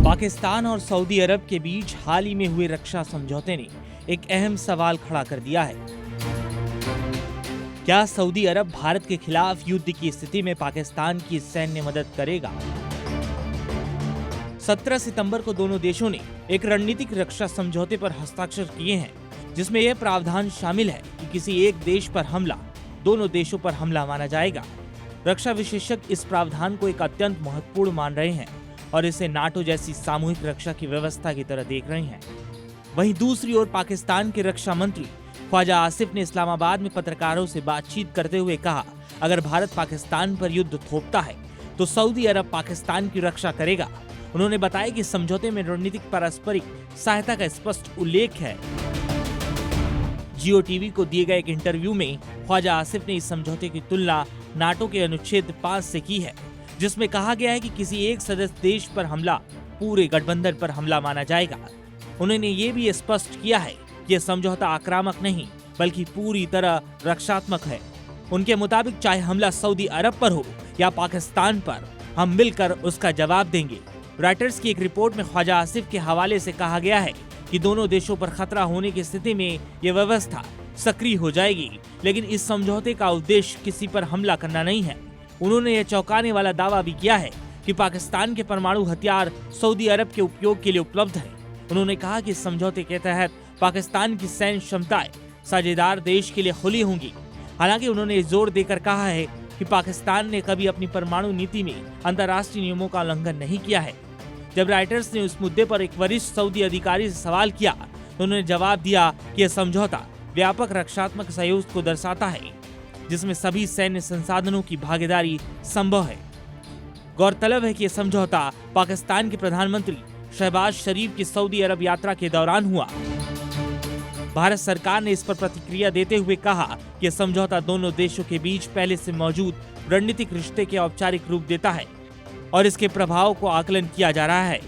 पाकिस्तान और सऊदी अरब के बीच हाल ही में हुए रक्षा समझौते ने एक अहम सवाल खड़ा कर दिया है। क्या सऊदी अरब भारत के खिलाफ युद्ध की स्थिति में पाकिस्तान की सैन्य मदद करेगा? 17 सितंबर को दोनों देशों ने एक रणनीतिक रक्षा समझौते पर हस्ताक्षर किए हैं, जिसमें यह प्रावधान शामिल है कि किसी एक देश पर हमला दोनों देशों पर हमला माना जाएगा। रक्षा विशेषज्ञ इस प्रावधान को एक अत्यंत महत्वपूर्ण मान रहे हैं और इसे नाटो जैसी सामूहिक रक्षा की व्यवस्था की तरह देख रहे हैं। वहीं दूसरी ओर पाकिस्तान के रक्षा मंत्री ख्वाजा आसिफ ने इस्लामाबाद में पत्रकारों से बातचीत करते हुए कहा, अगर भारत पाकिस्तान पर युद्ध थोपता है तो सऊदी अरब पाकिस्तान की रक्षा करेगा। उन्होंने बताया कि समझौते में रणनीतिक पारस्परिक सहायता का स्पष्ट उल्लेख है। जियो टीवी को दिए गए एक इंटरव्यू में ख्वाजा आसिफ ने इस समझौते की तुलना नाटो के अनुच्छेद 5 से की है, जिसमें कहा गया है कि किसी एक सदस्य देश पर हमला पूरे गठबंधन पर हमला माना जाएगा। उन्होंने ये भी स्पष्ट किया है कि यह समझौता आक्रामक नहीं बल्कि पूरी तरह रक्षात्मक है। उनके मुताबिक चाहे हमला सऊदी अरब पर हो या पाकिस्तान पर, हम मिलकर उसका जवाब देंगे। रॉयटर्स की एक रिपोर्ट में ख्वाजा आसिफ के हवाले से कहा गया है कि दोनों देशों पर खतरा होने की स्थिति में यह व्यवस्था सक्रिय हो जाएगी, लेकिन इस समझौते का उद्देश्य किसी पर हमला करना नहीं है। उन्होंने यह चौंकाने वाला दावा भी किया है कि पाकिस्तान के परमाणु हथियार सऊदी अरब के उपयोग के लिए उपलब्ध हैं। उन्होंने कहा कि इस समझौते के तहत पाकिस्तान की सैन्य क्षमताएं साझेदार देश के लिए खुली होंगी। हालांकि उन्होंने जोर देकर कहा है कि पाकिस्तान ने कभी अपनी परमाणु नीति में अंतर्राष्ट्रीय नियमों का उल्लंघन नहीं किया है। जब रॉयटर्स ने उस मुद्दे पर एक वरिष्ठ सऊदी अधिकारी से सवाल किया तो उन्होंने जवाब दिया कि यह समझौता व्यापक रक्षात्मक सहयोग को दर्शाता है, जिसमें सभी सैन्य संसाधनों की भागीदारी संभव है। गौरतलब है कि यह समझौता पाकिस्तान के प्रधानमंत्री शहबाज शरीफ की सऊदी अरब यात्रा के दौरान हुआ। भारत सरकार ने इस पर प्रतिक्रिया देते हुए कहा कि यह समझौता दोनों देशों के बीच पहले से मौजूद रणनीतिक रिश्ते के औपचारिक रूप देता है और इसके प्रभाव को आकलन किया जा रहा है।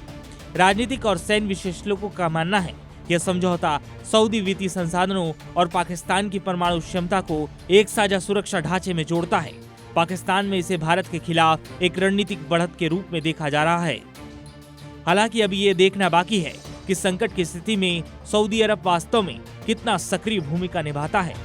राजनीतिक और सैन्य विशेषज्ञों का मानना है कि यह समझौता सऊदी वित्तीय संसाधनों और पाकिस्तान की परमाणु क्षमता को एक साझा सुरक्षा ढांचे में जोड़ता है। पाकिस्तान में इसे भारत के खिलाफ एक रणनीतिक बढ़त के रूप में देखा जा रहा है। हालांकि अभी ये देखना बाकी है कि संकट की स्थिति में सऊदी अरब वास्तव में कितना सक्रिय भूमिका निभाता है।